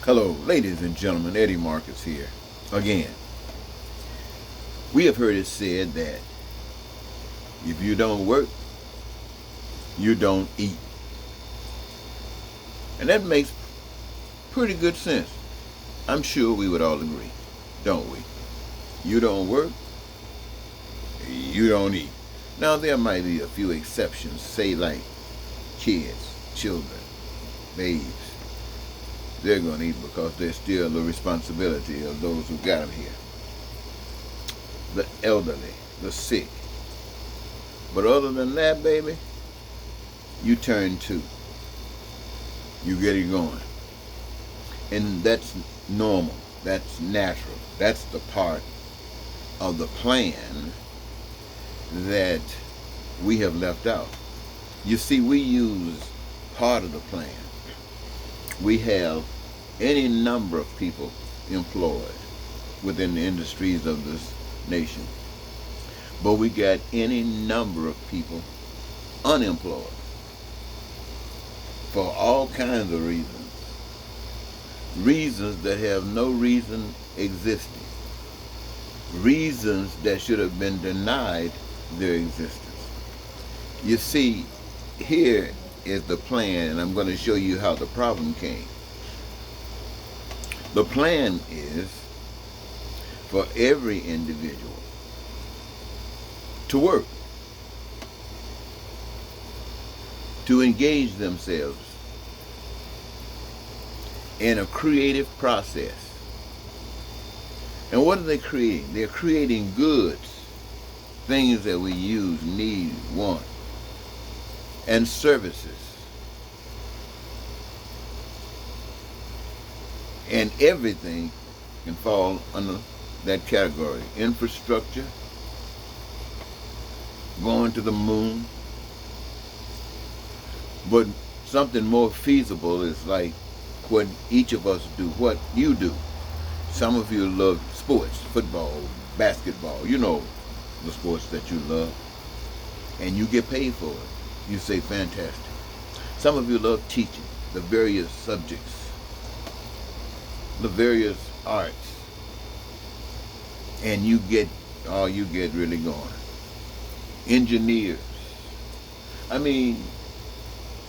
Hello, ladies and gentlemen, Eddie Marcus here. Again, we have heard it said that if you don't work, you don't eat. And that makes pretty good sense. I'm sure we would all agree, don't we? You don't work, you don't eat. Now, there might be a few exceptions, say like kids, children, babes. They're going to eat because they're still the responsibility of those who got them here. The elderly, the sick. But other than that, baby, you turn two. You get it going. And that's normal. That's natural. That's the part of the plan that we have left out. You see, we use part of the plan. We have any number of people employed within the industries of this nation. But we got any number of people unemployed for all kinds of reasons. Reasons that have no reason existing. Reasons that should have been denied their existence. You see, here is the plan, and I'm going to show you how the problem came. The plan is for every individual to work, to engage themselves in a creative process. And what are they creating? They're creating goods, things that we use, need, want, and services. And everything can fall under that category. Infrastructure, going to the moon. But something more feasible is like what each of us do, what you do. Some of you love sports, football, basketball, you know the sports that you love. And you get paid for it. You say, fantastic. Some of you love teaching the various subjects, the various arts, and you get really going. Engineers,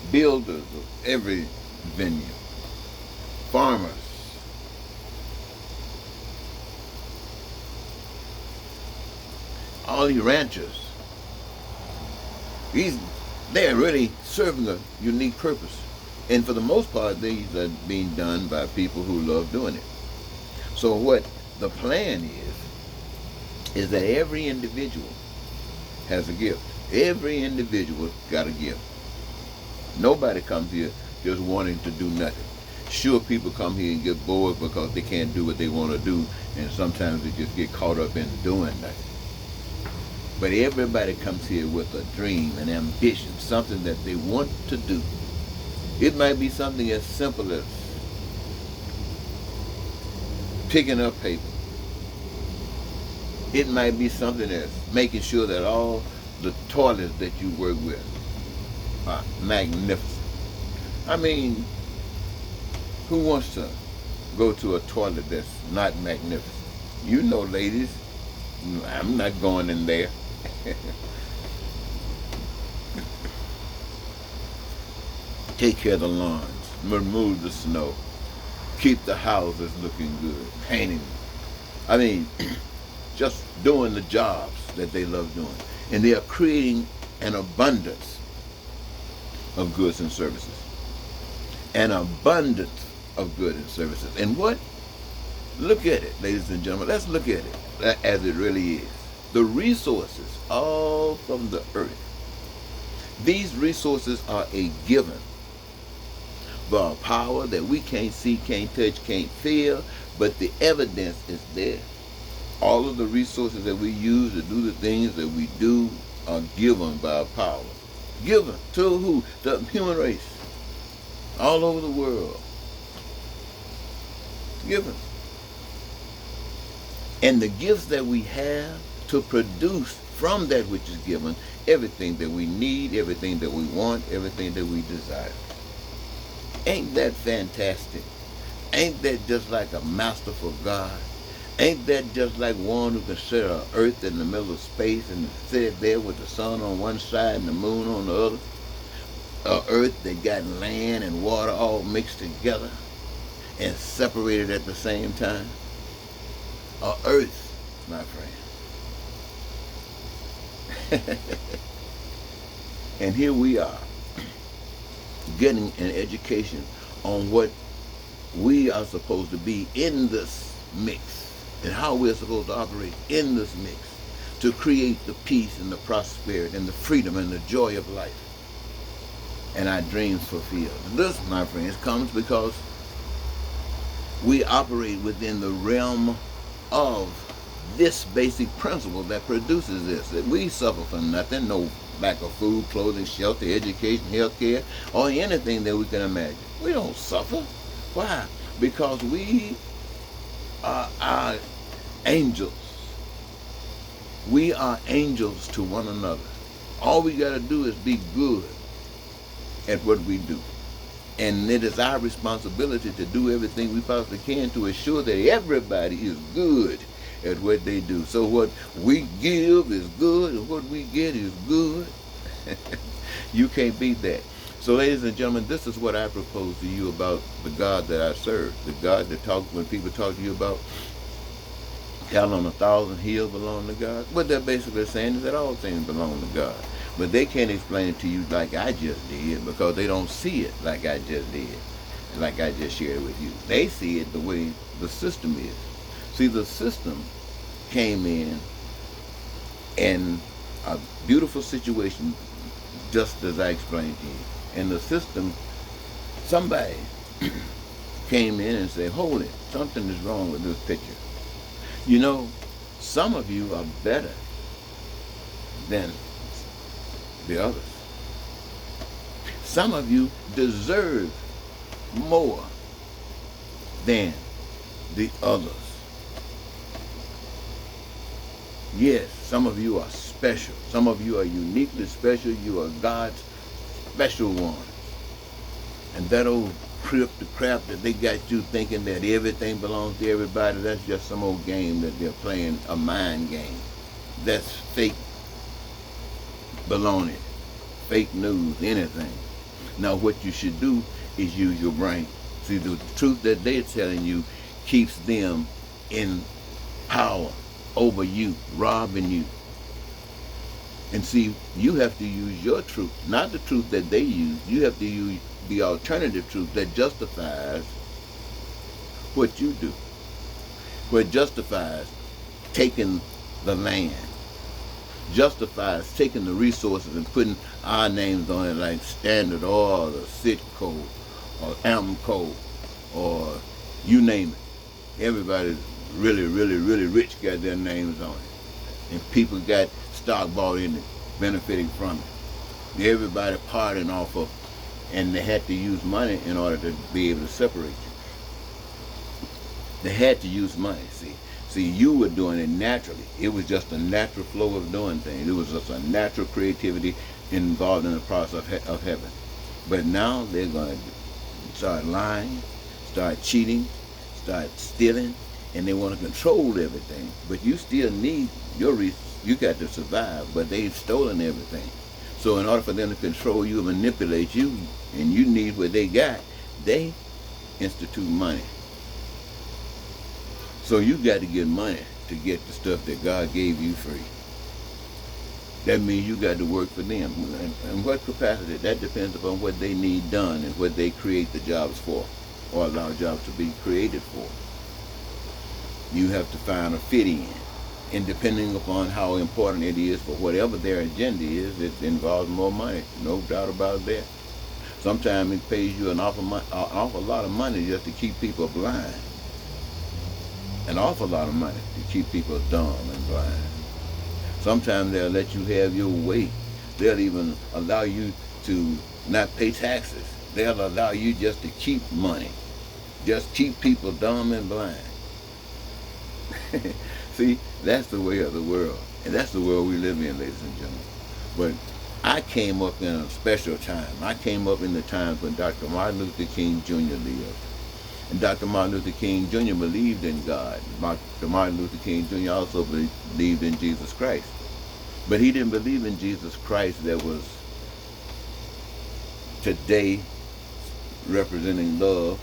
builders of every venue, farmers, all these ranchers. They're really serving a unique purpose. And for the most part, these are being done by people who love doing it. So what the plan is that every individual has a gift. Every individual got a gift. Nobody comes here just wanting to do nothing. Sure, people come here and get bored because they can't do what they want to do, and sometimes they just get caught up in doing nothing. But everybody comes here with a dream, an ambition, something that they want to do. It might be something as simple as picking up paper. It might be something as making sure that all the toilets that you work with are magnificent. Who wants to go to a toilet that's not magnificent? You know, ladies, I'm not going in there. Take care of the lawns, remove the snow, keep the houses looking good, painting. Just doing the jobs that they love doing. And they are creating an abundance of goods and services. An abundance of goods and services. And what? Look at it, ladies and gentlemen. Let's look at it as it really is. The resources all from the earth. These resources are a given. The power that we can't see, can't touch, can't feel, but the evidence is there. All of the resources that we use to do the things that we do are given by power. Given to who? The human race. All over the world. Given. And the gifts that we have to produce from that which is given, everything that we need, everything that we want, everything that we desire. Ain't that fantastic? Ain't that just like a masterful God? Ain't that just like one who can set an earth in the middle of space and sit it there with the sun on one side and the moon on the other? A earth that got land and water all mixed together and separated at the same time? A earth, my friend. And here we are, getting an education on what we are supposed to be in this mix and how we're supposed to operate in this mix to create the peace and the prosperity and the freedom and the joy of life and our dreams fulfilled. This, my friends, comes because we operate within the realm of this basic principle that produces this, that we suffer for nothing, no lack of food, clothing, shelter, education, health care, or anything that we can imagine. We don't suffer. Why? Because we are angels. We are angels to one another. All we got to do is be good at what we do. And it is our responsibility to do everything we possibly can to ensure that everybody is good at what they do. So what we give is good and what we get is good. You can't beat that. So ladies and gentlemen, this is what I propose to you about the God that I serve. The God that when people talk to you about cattle on 1,000 hills belong to God. What they're basically saying is that all things belong to God. But they can't explain it to you like I just did because they don't see it like I just did, like I just shared with you. They see it the way the system is. See, the system came in a beautiful situation, just as I explained to you. And the system, somebody came in and said, hold it, something is wrong with this picture. You know, some of you are better than the others. Some of you deserve more than the others. Yes, some of you are special. Some of you are uniquely special. You are God's special one. And that old crap that they got you thinking that everything belongs to everybody, that's just some old game that they're playing, a mind game. That's fake baloney, fake news, anything. Now what you should do is use your brain. See, the truth that they're telling you keeps them in power over you, robbing you. And see, you have to use your truth, not the truth that they use. You have to use the alternative truth that justifies what you do. What justifies taking the land, justifies taking the resources and putting our names on it like Standard Oil or Citco or Amco or you name it. Everybody really, really, really rich got their names on it. And people got stock bought in it, benefiting from it. Everybody partying off of it. And they had to use money in order to be able to separate you. They had to use money, see. See, you were doing it naturally. It was just a natural flow of doing things. It was just a natural creativity involved in the process of heaven. But now they're going to start lying, start cheating, start stealing, and they want to control everything. But you still need your resources. You got to survive, but they've stolen everything. So in order for them to control you and manipulate you, and you need what they got, they institute money. So you got to get money to get the stuff that God gave you free. That means you got to work for them. And what capacity? That depends upon what they need done and what they create the jobs for, or allow jobs to be created for. You have to find a fit in. And depending upon how important it is for whatever their agenda is, it involves more money. No doubt about that. Sometimes it pays you an awful lot of money just to keep people blind. An awful lot of money to keep people dumb and blind. Sometimes they'll let you have your way. They'll even allow you to not pay taxes. They'll allow you just to keep money. Just keep people dumb and blind. See, that's the way of the world. And that's the world we live in, ladies and gentlemen. But I came up in a special time. I came up in the times when Dr. Martin Luther King Jr. lived. And Dr. Martin Luther King Jr. believed in God. Dr. Martin Luther King Jr. also believed in Jesus Christ. But he didn't believe in Jesus Christ that was today representing love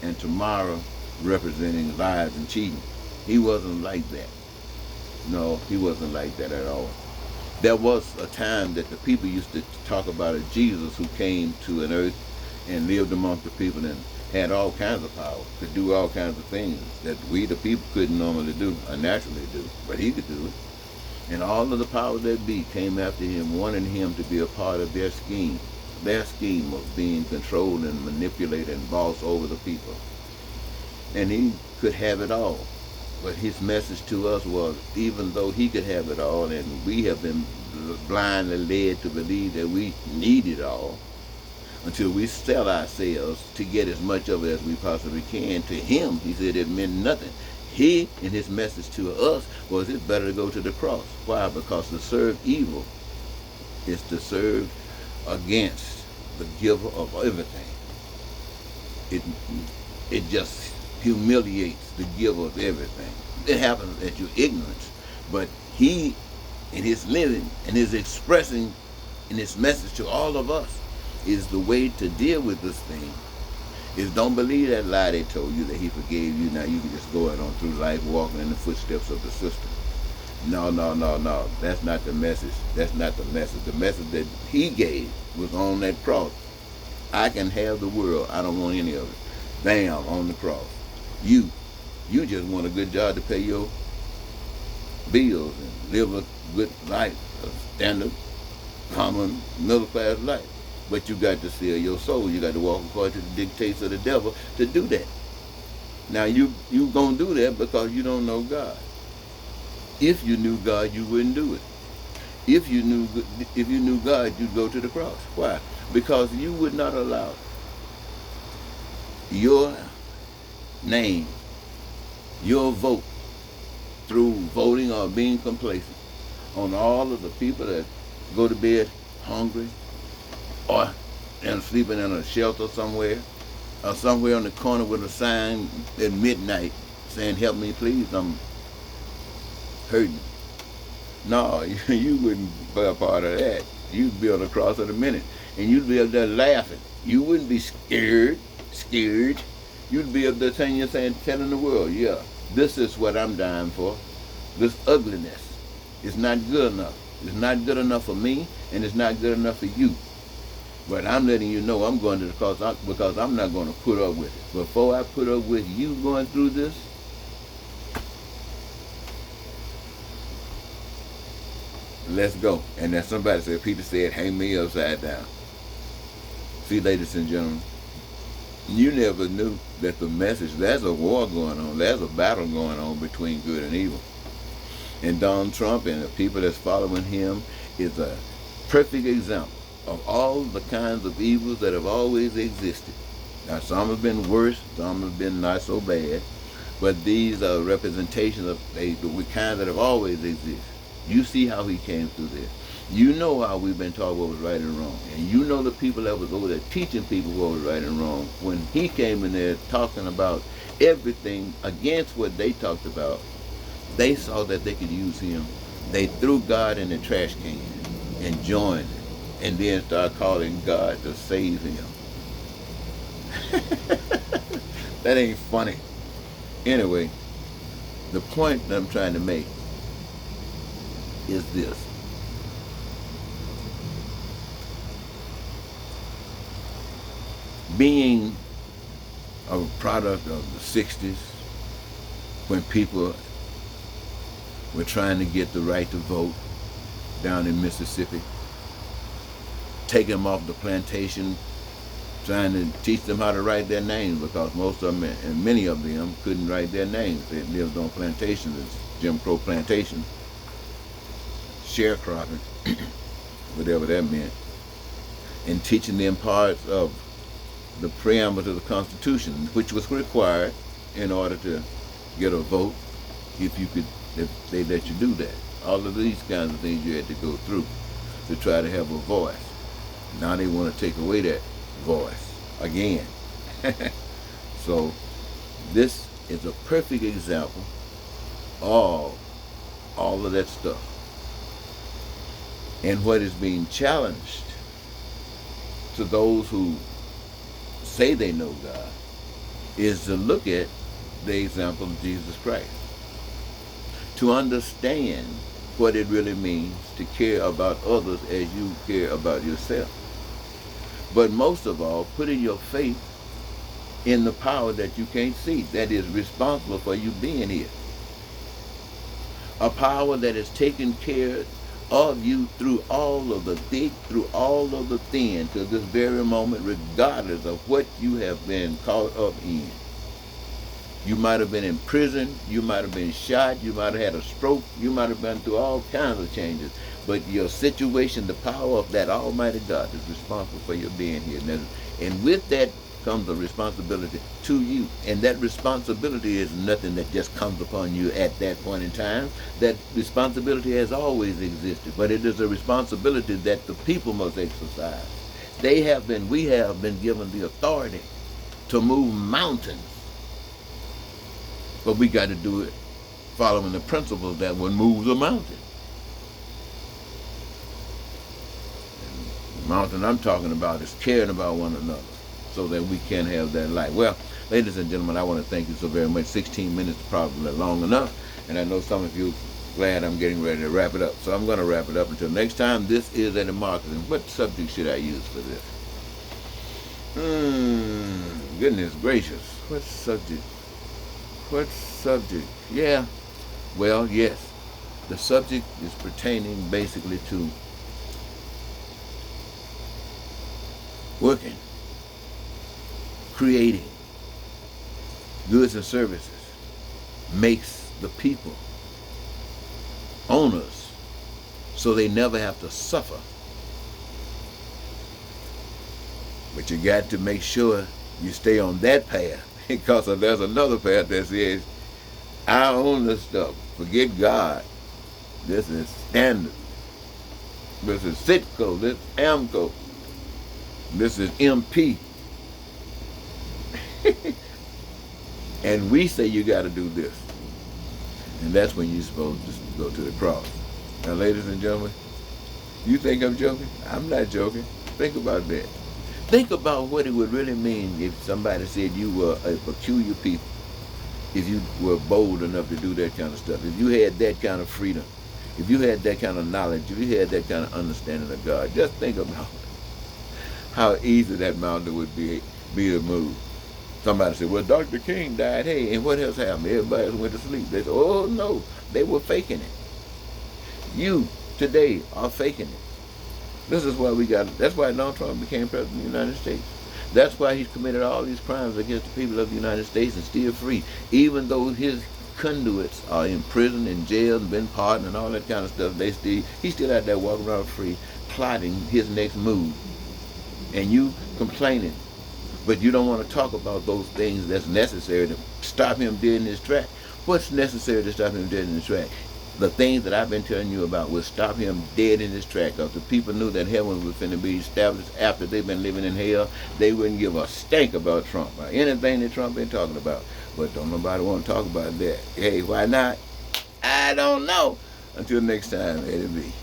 and tomorrow representing lies and cheating. He wasn't like that. No, he wasn't like that at all. There was a time that the people used to talk about a Jesus who came to an earth and lived amongst the people and had all kinds of power, could do all kinds of things that we the people couldn't normally do, or naturally do, but he could do it. And all of the powers that be came after him, wanting him to be a part of their scheme. Their scheme of being controlled and manipulated and bossed over the people. And he could have it all. But his message to us was, even though he could have it all, and we have been blindly led to believe that we need it all, until we sell ourselves to get as much of it as we possibly can, to him, he said it meant nothing. He, in his message to us, was it's better to go to the cross. Why? Because to serve evil is to serve against the giver of everything. It just humiliates the giver of everything. It happens at your ignorance. But he, in his living and his expressing in his message to all of us, is the way to deal with this thing. Is don't believe that lie they told you that he forgave you. Now you can just go out on through life walking in the footsteps of the system. No. That's not the message. That's not the message. The message that he gave was on that cross. I can have the world. I don't want any of it. Bam, on the cross. You just want a good job to pay your bills and live a good life, a standard, common, middle class life. But you got to sell your soul. You got to walk according to the dictates of the devil to do that. Now you gonna do that because you don't know God. If you knew God, you wouldn't do it. If you knew God, you'd go to the cross. Why? Because you would not allow your name, your vote, through voting or being complacent, on all of the people that go to bed hungry, or and sleeping in a shelter somewhere, or somewhere on the corner with a sign at midnight saying, "Help me, please, I'm hurting." No, you wouldn't be a part of that. You'd be on the cross in a minute, and you'd be up there laughing. You wouldn't be scared. You'd be up there telling the world, "Yeah, this is what I'm dying for. This ugliness is not good enough. It's not good enough for me, and it's not good enough for you. But I'm letting you know I'm going to the cross because I'm not going to put up with it. Before I put up with you going through this, let's go." And then somebody said, Peter said, "Hang me upside down." See, ladies and gentlemen, you never knew that the message, there's a war going on. There's a battle going on between good and evil. And Donald Trump and the people that's following him is a perfect example of all the kinds of evils that have always existed. Now, some have been worse, some have been not so bad, but these are representations of the kind that have always existed. You see how he came through this. You know how we've been taught what was right and wrong. And you know the people that was over there teaching people what was right and wrong. When he came in there talking about everything against what they talked about, they saw that they could use him. They threw God in the trash can and joined it, and then started calling God to save him. That ain't funny. Anyway, the point that I'm trying to make is this. Being a product of the 60s, when people were trying to get the right to vote down in Mississippi, taking them off the plantation, trying to teach them how to write their names, because most of them, and many of them, couldn't write their names. They lived on plantations, Jim Crow plantations, sharecropping, whatever that meant, and teaching them parts of the preamble to the Constitution, which was required in order to get a vote, if they let you do that. All of these kinds of things you had to go through to try to have a voice. Now they want to take away that voice again. So This is a perfect example of all of that stuff. And what is being challenged to those who say they know God is to look at the example of Jesus Christ, to understand what it really means to care about others as you care about yourself. But most of all, putting your faith in the power that you can't see, that is responsible for you being here. A power that has taken care of you through all of the thick, through all of the thin, to this very moment, regardless of what you have been caught up in. You might have been in prison, you might have been shot, you might have had a stroke, you might have been through all kinds of changes. But your situation, the power of that Almighty God is responsible for your being here. And with that comes a responsibility to you. And that responsibility is nothing that just comes upon you at that point in time. That responsibility has always existed, but it is a responsibility that the people must exercise. We have been given the authority to move mountains, but we got to do it following the principles that would move the mountain. And the mountain I'm talking about is caring about one another, so that we can have that life. Well, ladies and gentlemen, I want to thank you so very much. 16 minutes is probably long enough, and I know some of you glad I'm getting ready to wrap it up. So I'm going to wrap it up until next time. This is Eddie Marketing. What subject should I use for this? Goodness gracious. What subject? Yeah. Well, yes. The subject is pertaining basically to working, creating goods and services makes the people owners, so they never have to suffer. But you got to make sure you stay on that path, because there's another path that says, I own this stuff. Forget God. This is standard. This is Citgo. This is Amco. This is MP. And we say you got to do this. And that's when you're supposed to go to the cross. Now, ladies and gentlemen, you think I'm joking? I'm not joking. Think about that. Think about what it would really mean if somebody said you were a peculiar people, if you were bold enough to do that kind of stuff, if you had that kind of freedom, if you had that kind of knowledge, if you had that kind of understanding of God. Just think about how easy that mountain would be to move. Somebody said, well, Dr. King died. Hey, and what else happened? Everybody went to sleep. They said, oh, no, they were faking it. You, today, are faking it. This is why that's why Donald Trump became president of the United States. That's why he's committed all these crimes against the people of the United States and still free. Even though his conduits are in prison and jail and been pardoned and all that kind of stuff, he's still out there walking around free, plotting his next move. And you complaining, but you don't want to talk about those things that's necessary to stop him dead in his track. What's necessary to stop him dead in his track? The things that I've been telling you about will stop him dead in his track. Because the people knew that heaven was going to be established after they've been living in hell. They wouldn't give a stink about Trump, or anything that Trump been talking about. But don't nobody want to talk about that. Hey, why not? I don't know. Until next time, Eddie B.